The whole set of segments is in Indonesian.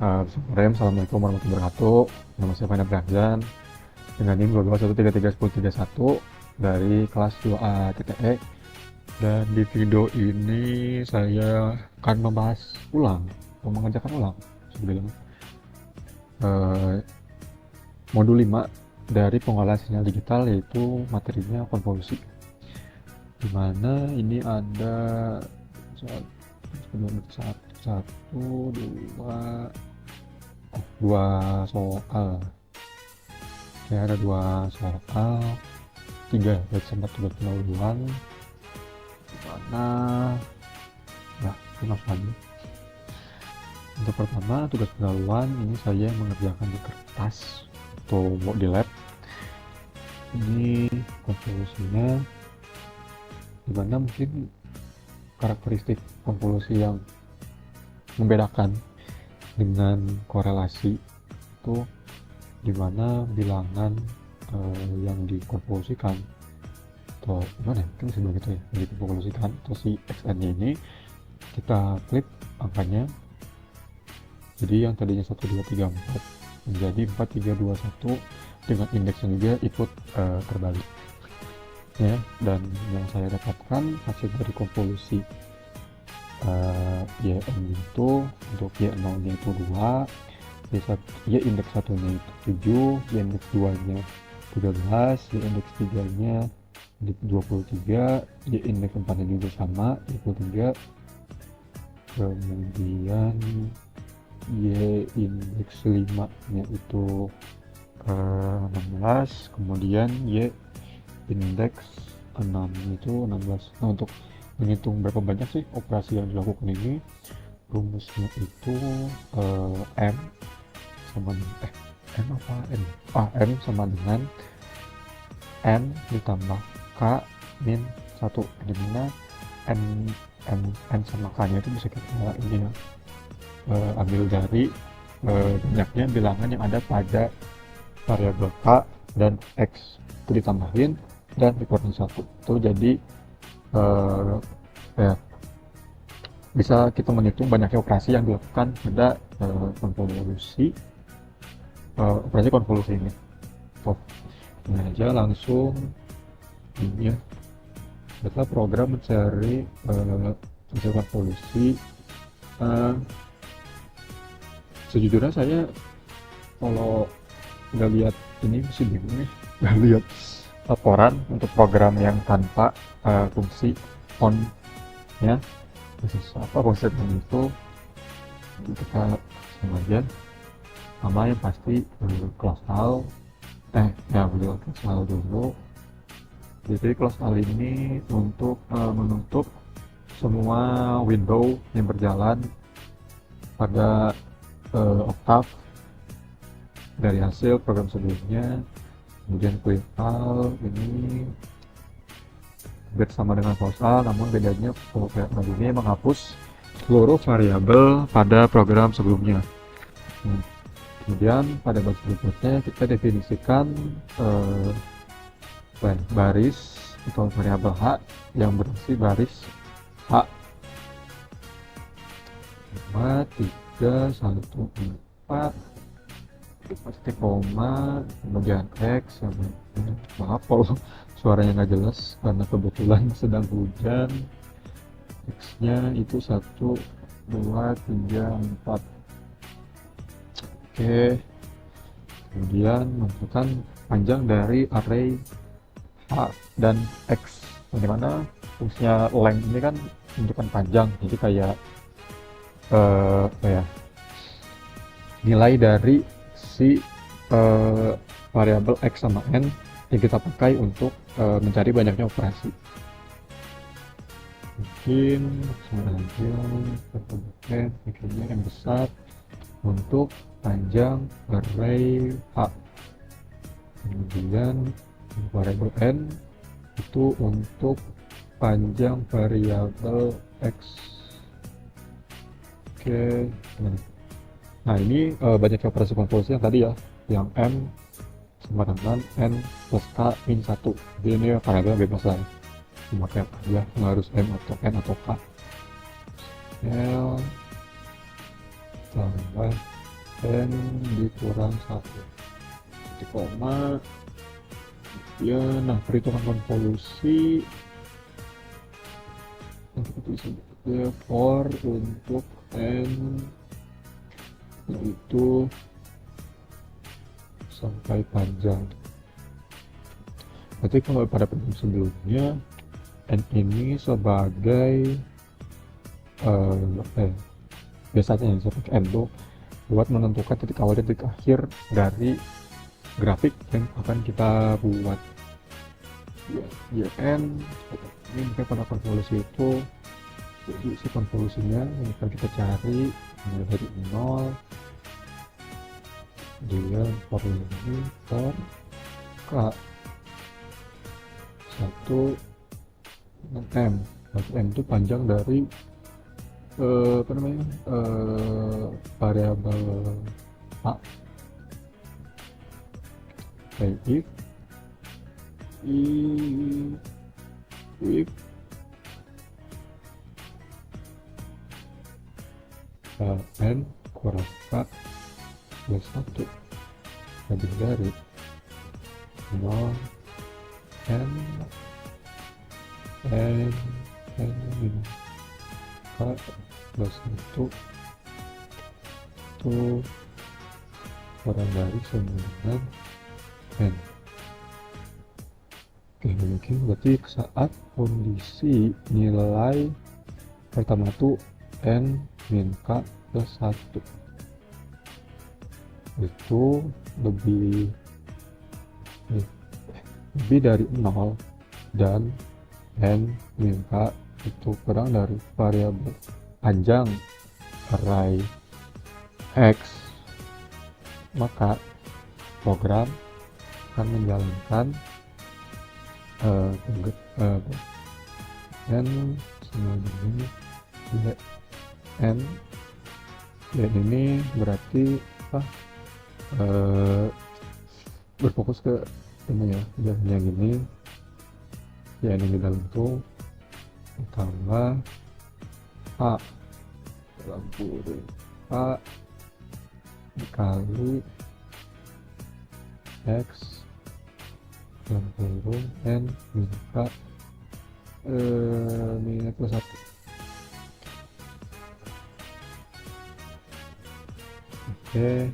Assalamualaikum warahmatullahi wabarakatuh. Nama saya Fana Brahjan dengan NIM 22133131 dari kelas 2A TTE. Dan di video ini saya akan membahas ulang, mengerjakan ulang sebenarnya modul 5 dari pengolahan sinyal digital, yaitu materinya konvolusi. Dimana ini ada dua soal. Ya, ada dua soal, tiga dari sempat tugas pendahuluan, dimana ya kita langsung aja. Untuk pertama, tugas pendahuluan ini saya mengerjakan di kertas atau di lab. Ini konvolusinya, dimana mungkin karakteristik konvolusi yang membedakan dengan korelasi itu dimana bilangan yang dikonvolusikan atau gimana ya, kan bisa bilang gitu ya, yang dikonvolusikan atau si xn ini kita flip angkanya, jadi yang tadinya 1 2 3 4 menjadi 4 3 2 1 dengan indeksnya juga ikut terbalik ya. Dan yang saya dapatkan hasil dari konvolusi YN itu, untuk Y0 nya itu 2, Y indeks 1 nya itu 7, Y indeks 2 nya 13, Y indeks 3 nya 23, Y indeks 4 nya juga sama 23, kemudian Y indeks 5 nya itu 16, kemudian Y indeks 6 itu 16. Nah, untuk menghitung berapa banyak sih operasi yang dilakukan ini, rumusnya itu M sama M apa N? M sama dengan N ditambah K min 1, dimana N sama K nya itu bisa kita ini ya, ambil dari banyaknya bilangan yang ada pada variabel K dan X, itu ditambahin dan dikurangi 1, itu jadi ya, bisa kita menghitung banyaknya operasi yang dilakukan pada konvolusi operasi konvolusi ini. Ini aja langsung ini ya, adalah program mencari hasil konvolusi. Sejujurnya saya kalau nggak lihat ini masih bingung nih, nggak lihat laporan untuk program yang tanpa fungsi on ya, apa konsepnya itu kita sama aja. Sama yang pasti close all, ya beli close all dulu. Jadi close all ini untuk menutup semua window yang berjalan pada Octave dari hasil program sebelumnya. Kemudian clear all ini bersama dengan close all, namun bedanya program ini menghapus seluruh variabel pada program sebelumnya. Kemudian pada baris berikutnya kita definisikan baris atau variabel H yang berisi baris H 5 3 1 4 titik koma, kemudian X sama, maaf kalau suaranya nggak jelas karena kebetulan sedang hujan. X nya itu 1 2 3 4. Oke, kemudian menentukan panjang dari array H dan X. Bagaimana fungsinya length ini kan menunjukkan panjang, jadi kayak nilai dari si variabel X sama N yang kita pakai untuk mencari banyaknya operasi. Mungkin sengaja bikinnya yang besar untuk panjang array H, kemudian variabel N itu untuk panjang variabel X. Oke, nah ini banyak operasi konvolusi yang tadi ya, yang M sama dengan N plus K min 1. Jadi ini variabel bebas lah ya, memakai apa aja, nggak harus M atau N atau K. L tambah N dikurang 1 titik koma ya. Nah, perhitungan konvolusi ya, for untuk N itu sampai panjang. Berarti kalau pada pertemuan sebelumnya N ini sebagai biasanya yang saya pakai N itu buat menentukan titik awal dan titik akhir dari grafik yang akan kita buat. Ya, N ini mungkin pada konvolusi itu isi konvolusinya yang akan kita cari mulai dari 0 dia for ini for K 1 M. Berarti M itu panjang dari variabel A. If N kurang K plus 1 lebih dari 0 N minus K plus 1 itu kurang dari 9 N. Oke, mungkin berarti saat kondisi nilai pertama itu N min K plus 1 itu lebih dari 0 dan N min K itu kurang dari variabel panjang array X, maka program akan menjalankan N sama ini N dan ini berarti apa berfokus ke ini ya, yang ini ya, ini di dalam itu tambah A dalam kurung A dikali X dalam kurung N min K minus plus 1. Oke,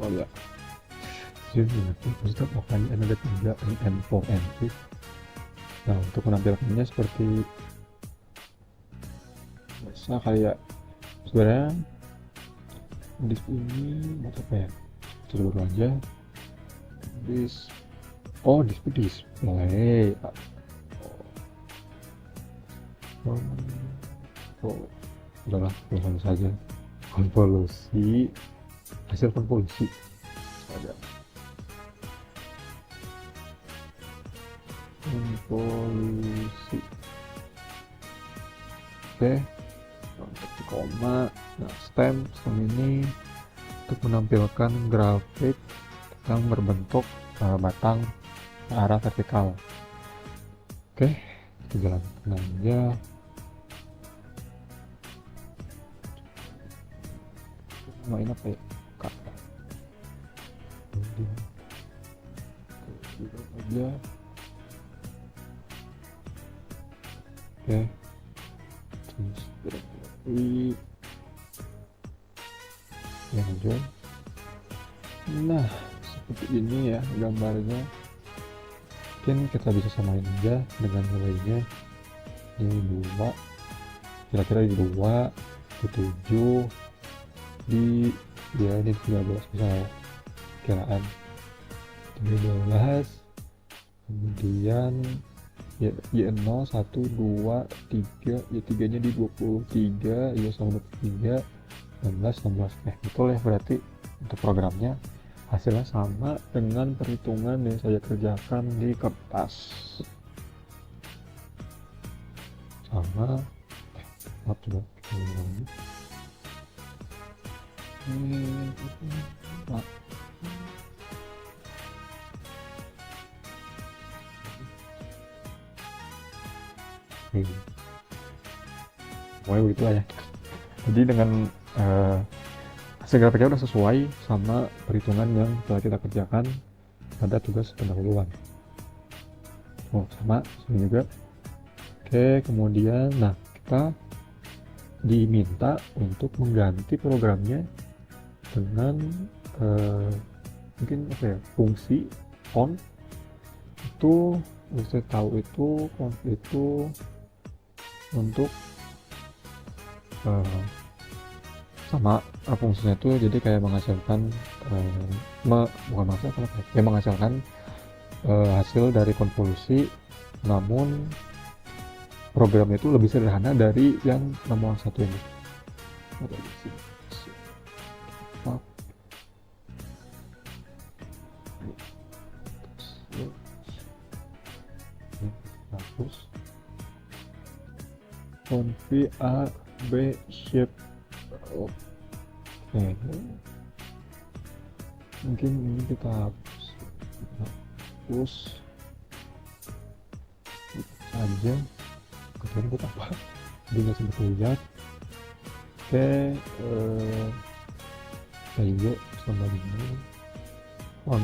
oh ya, maksudnya pokoknya ada 3 N4 N5. Nah, untuk menampilkannya seperti biasa kayak sebenarnya di sini apa ya, coba dulu aja display udahlah langsung saja konvolusi, hasil konvolusi ada konvolusi. Oke, titik koma. Nah, stem ini untuk menampilkan grafik yang berbentuk batang ke arah vertikal. Oke, kita jalankan aja. Main apa ya? Kak. Aja. Oke. Terus berarti ya aja. Nah, seperti ini ya gambarnya. Mungkin kita bisa samain aja dengan nilainya. Ini 2, kira-kira di 2, di 7, di ya ini 13 misalnya kiraan ini 12, kemudian ya 0 1 2 3 ya 3 nya di 23 ya sama 23 16 betul ya. Berarti untuk programnya hasilnya sama dengan perhitungan yang saya kerjakan di kertas sama coba lagi. Pokoknya begitu lah ya. Jadi dengan hasil grafiknya udah sesuai sama perhitungan yang telah kita kerjakan pada tugas pendahuluan. Oh, sama sini juga. Oke, kemudian nah kita diminta untuk mengganti programnya dengan mungkin apa ya, fungsi on itu bisa tahu itu conf itu untuk sama fungsinya itu jadi kayak menghasilkan bukan menghasilkan apa ya, menghasilkan hasil dari konvolusi, namun programnya itu lebih sederhana dari yang nomor satu ini. Ada di sini. Hapus. Conv A B shape. Oke. Mungkin ini kita hapus. Hapus saja. Kemudian buat apa? Jadi nggak sempat lihat. Oke. Saya sama ini on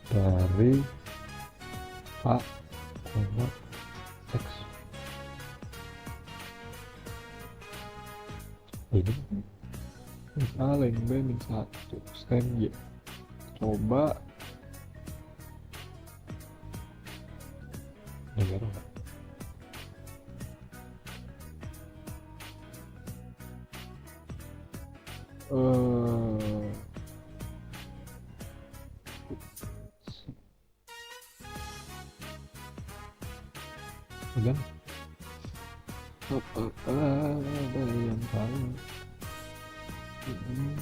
dari A, X. Ini min A lain B min 1 scan Y. Coba dengar nggak? Udah ada yang tahu ini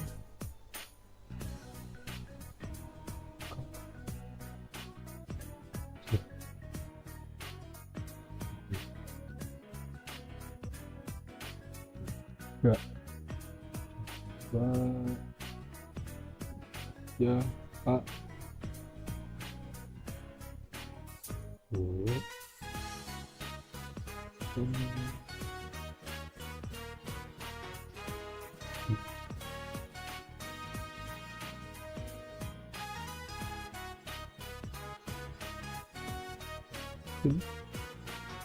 enggak ya Pak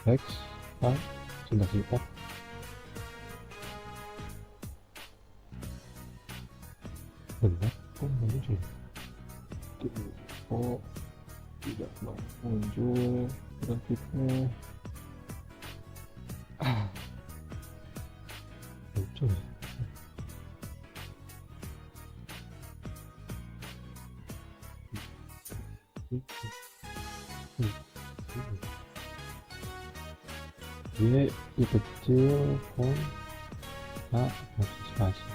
X A sudah siap. Benar kok muncul tidak muncul grafiknya muncul dia kecil font A masih spasi.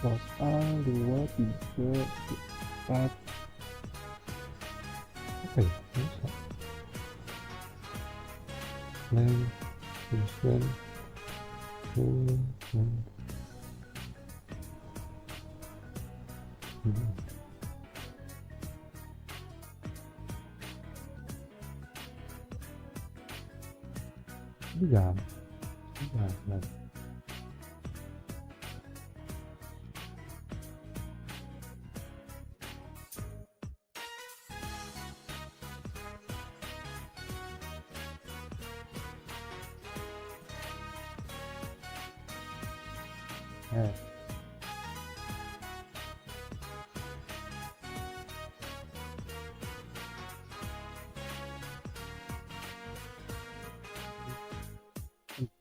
Plus A 2 3 4 apa ya bisa name function jam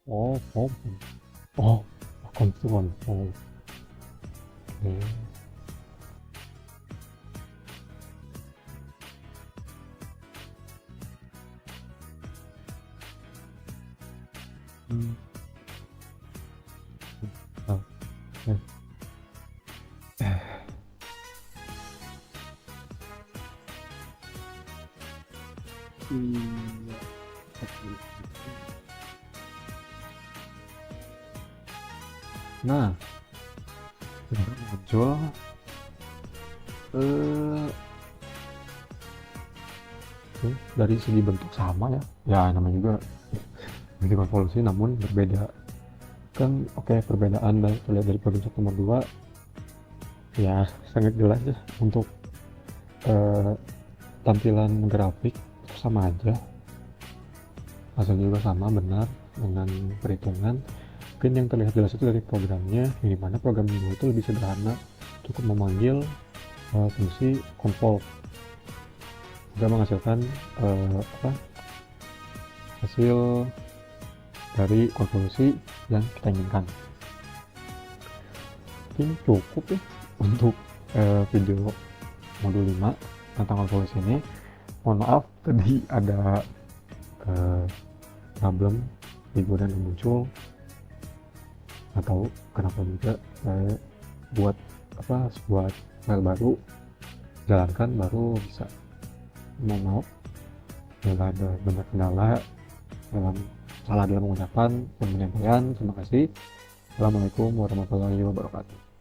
oh konfirm. Oke. Hmm. Oke. Iya. Nah, sudah muncul eh dari segi bentuk sama ya. Ya namanya juga bentuk konvolusi namun berbeda. Kan oke, perbedaan dari terlihat dari program 1 nomor 2 ya sangat jelas ya untuk eh, tampilan grafik sama aja, hasilnya juga sama benar dengan perhitungan. Mungkin yang terlihat jelas itu dari programnya, yang dimana program 2 itu lebih sederhana, cukup memanggil fungsi convolve juga menghasilkan hasil dari konvolusi yang kita inginkan. Mungkin cukup ya untuk video modul 5 tentang konvolusi ini. Mohon maaf tadi ada problem figuran yang muncul, nggak tahu kenapa juga saya buat file baru jalankan baru bisa. Mohon maaf bila ada banyak kendala dalam salah dalam pengucapan dan penyampaian. Terima kasih. Assalamualaikum warahmatullahi wabarakatuh.